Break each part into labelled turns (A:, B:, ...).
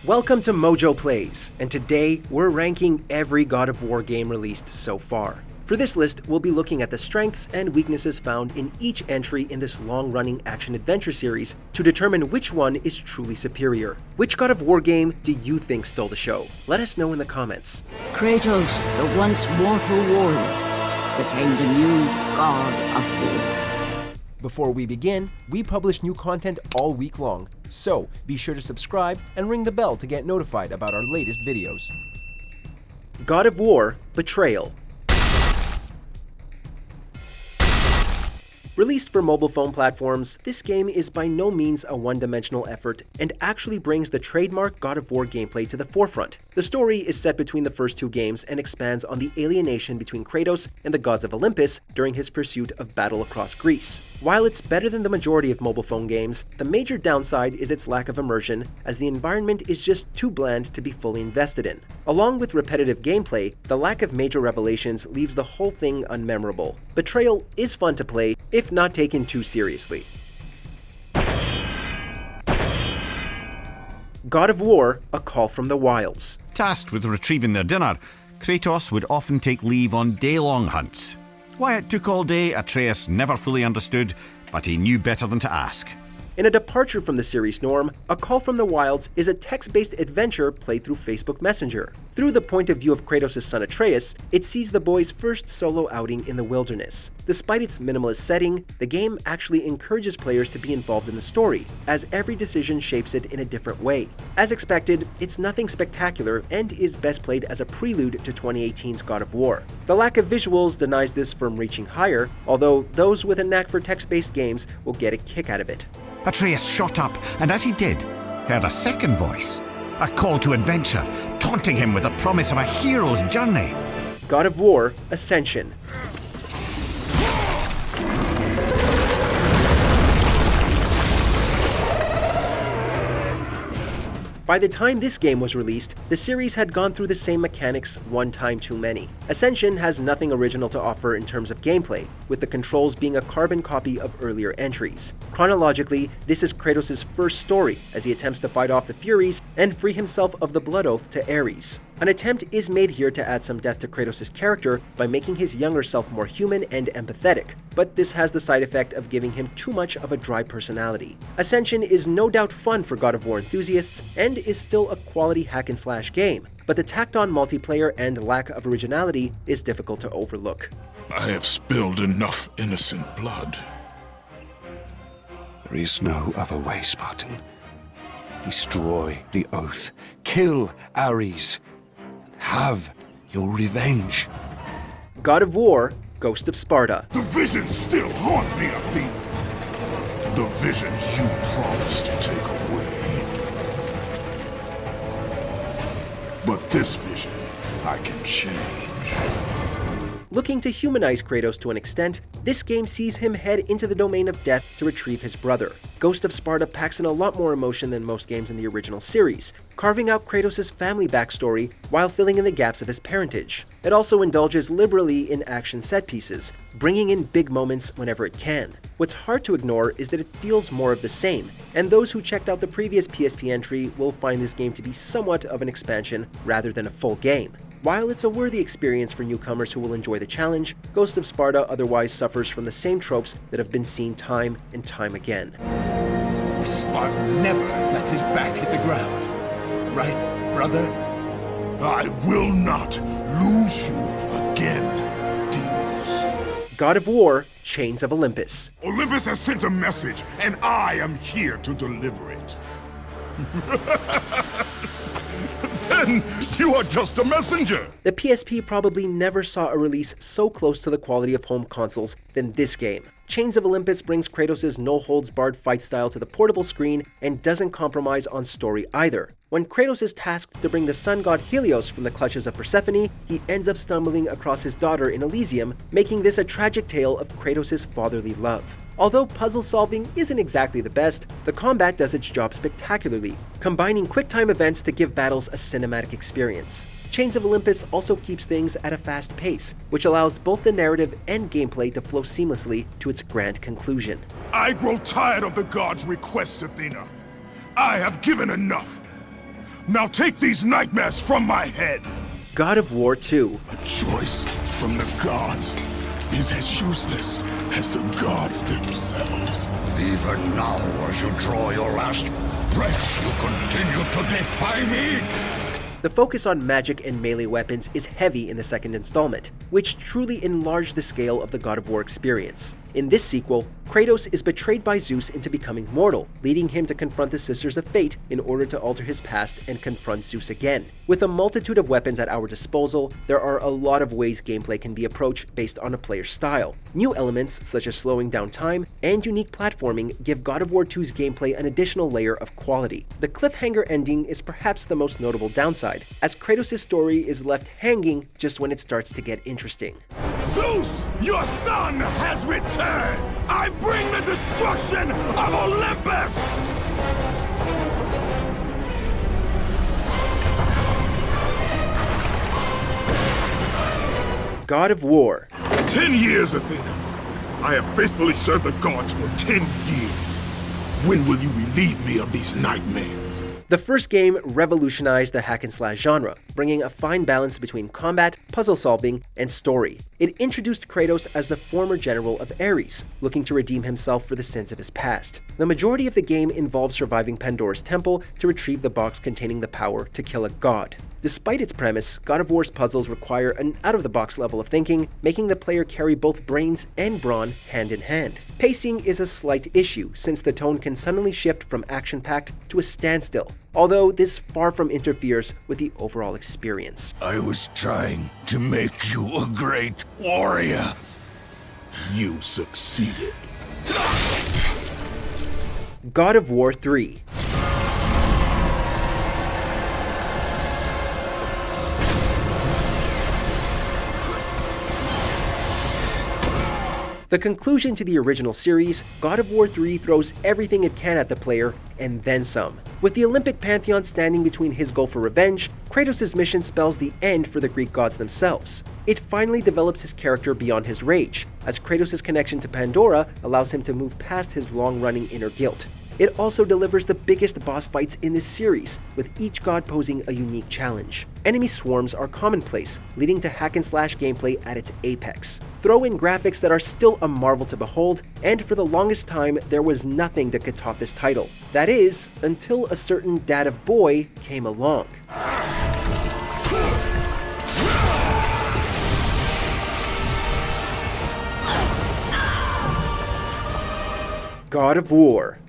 A: Welcome to MojoPlays, and today we're ranking every God of War game released so far. For this list, we'll be looking at the strengths and weaknesses found in each entry in this long-running action-adventure series to determine which one is truly superior. Which God of War game do you think stole the show? Let us know in the comments.
B: Kratos, the once mortal warrior, became the new God of War.
A: Before we begin, we publish new content all week long, so be sure to subscribe and ring the bell to get notified about our latest videos. God of War: Betrayal. Released for mobile phone platforms, this game is by no means a one-dimensional effort and actually brings the trademark God of War gameplay to the forefront. The story is set between the first two games and expands on the alienation between Kratos and the gods of Olympus during his pursuit of battle across Greece. While it's better than the majority of mobile phone games, the major downside is its lack of immersion, as the environment is just too bland to be fully invested in. Along with repetitive gameplay, the lack of major revelations leaves the whole thing unmemorable. Betrayal is fun to play, if not taken too seriously. God of War: A Call from the Wilds.
C: Tasked with retrieving their dinner, Kratos would often take leave on day-long hunts. Why it took all day, Atreus never fully understood, but he knew better than to ask.
A: In a departure from the series norm, A Call from the Wilds is a text-based adventure played through Facebook Messenger. Through the point of view of Kratos' son Atreus, it sees the boy's first solo outing in the wilderness. Despite its minimalist setting, the game actually encourages players to be involved in the story, as every decision shapes it in a different way. As expected, it's nothing spectacular and is best played as a prelude to 2018's God of War. The lack of visuals denies this from reaching higher, although those with a knack for text-based games will get a kick out of it.
C: Atreus shot up, and as he did, heard a second voice. A call to adventure, taunting him with the promise of a hero's journey.
A: God of War: Ascension. By the time this game was released, the series had gone through the same mechanics one time too many. Ascension has nothing original to offer in terms of gameplay, with the controls being a carbon copy of earlier entries. Chronologically, this is Kratos' first story, as he attempts to fight off the Furies and free himself of the blood oath to Ares. An attempt is made here to add some depth to Kratos' character by making his younger self more human and empathetic, but this has the side effect of giving him too much of a dry personality. Ascension is no doubt fun for God of War enthusiasts and is still a quality hack-and-slash game, but the tacked-on multiplayer and lack of originality is difficult to overlook.
D: I have spilled enough innocent blood.
E: There is no other way, Spartan. Destroy the oath, kill Ares, and have your revenge.
A: God of War: Ghost of Sparta.
D: The visions still haunt me, Athena. The visions you promised to take away. But this vision, I can change.
A: Looking to humanize Kratos to an extent, this game sees him head into the domain of death to retrieve his brother. Ghost of Sparta packs in a lot more emotion than most games in the original series, carving out Kratos' family backstory while filling in the gaps of his parentage. It also indulges liberally in action set pieces, bringing in big moments whenever it can. What's hard to ignore is that it feels more of the same, and those who checked out the previous PSP entry will find this game to be somewhat of an expansion rather than a full game. While it's a worthy experience for newcomers who will enjoy the challenge, Ghost of Sparta otherwise suffers from the same tropes that have been seen time and time again.
F: A Spartan never lets his back hit the ground. Right, brother?
D: I will not lose you again, Deimos.
A: God of War: Chains of Olympus.
D: Olympus has sent a message, and I am here to deliver it. Then you are just a messenger!
A: The PSP probably never saw a release so close to the quality of home consoles than this game. Chains of Olympus brings Kratos' no-holds-barred fight style to the portable screen and doesn't compromise on story either. When Kratos is tasked to bring the sun god Helios from the clutches of Persephone, he ends up stumbling across his daughter in Elysium, making this a tragic tale of Kratos' fatherly love. Although puzzle solving isn't exactly the best, the combat does its job spectacularly, combining quick-time events to give battles a cinematic experience. Chains of Olympus also keeps things at a fast pace, which allows both the narrative and gameplay to flow seamlessly to its grand conclusion.
D: I grow tired of the gods' requests, Athena. I have given enough. Now take these nightmares from my head!
A: God of War 2.
D: A choice from the gods is as useless as the gods themselves.
G: Even now, as you draw your last breath, you continue to defy me!
A: The focus on magic and melee weapons is heavy in the second installment, which truly enlarged the scale of the God of War experience. In this sequel, Kratos is betrayed by Zeus into becoming mortal, leading him to confront the Sisters of Fate in order to alter his past and confront Zeus again. With a multitude of weapons at our disposal, there are a lot of ways gameplay can be approached based on a player's style. New elements, such as slowing down time and unique platforming, give God of War 2's gameplay an additional layer of quality. The cliffhanger ending is perhaps the most notable downside, as Kratos' story is left hanging just when it starts to get interesting.
D: Zeus, your son has returned! I bring the destruction of Olympus!
A: God of War.
D: 10 years, Athena. I have faithfully served the gods for 10 years. When will you relieve me of these nightmares?
A: The first game revolutionized the hack-and-slash genre, bringing a fine balance between combat, puzzle solving, and story. It introduced Kratos as the former general of Ares, looking to redeem himself for the sins of his past. The majority of the game involves surviving Pandora's temple to retrieve the box containing the power to kill a god. Despite its premise, God of War's puzzles require an out-of-the-box level of thinking, making the player carry both brains and brawn hand in hand. Pacing is a slight issue, since the tone can suddenly shift from action-packed to a standstill, although this far from interferes with the overall experience.
D: I was trying to make you a great warrior. You succeeded.
A: God of War 3. The conclusion to the original series, God of War 3 throws everything it can at the player, and then some. With the Olympic pantheon standing between his goal for revenge, Kratos' mission spells the end for the Greek gods themselves. It finally develops his character beyond his rage, as Kratos' connection to Pandora allows him to move past his long-running inner guilt. It also delivers the biggest boss fights in this series, with each god posing a unique challenge. Enemy swarms are commonplace, leading to hack-and-slash gameplay at its apex. Throw in graphics that are still a marvel to behold, and for the longest time, there was nothing that could top this title. That is, until a certain dad of boy came along. God of War.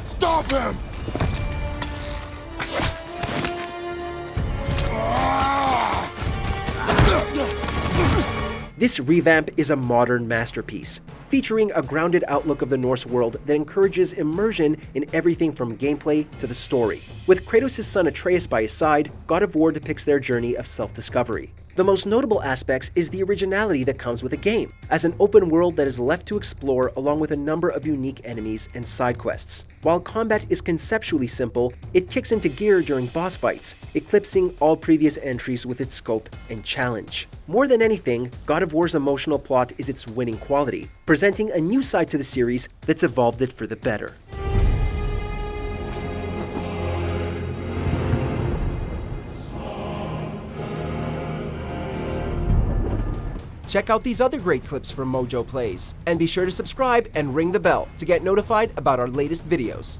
D: Stop him!
A: This revamp is a modern masterpiece, featuring a grounded outlook of the Norse world that encourages immersion in everything from gameplay to the story. With Kratos' son Atreus by his side, God of War depicts their journey of self-discovery. The most notable aspects is the originality that comes with the game, as an open world that is left to explore along with a number of unique enemies and side quests. While combat is conceptually simple, it kicks into gear during boss fights, eclipsing all previous entries with its scope and challenge. More than anything, God of War's emotional plot is its winning quality, presenting a new side to the series that's evolved it for the better. Check out these other great clips from MojoPlays, and be sure to subscribe and ring the bell to get notified about our latest videos.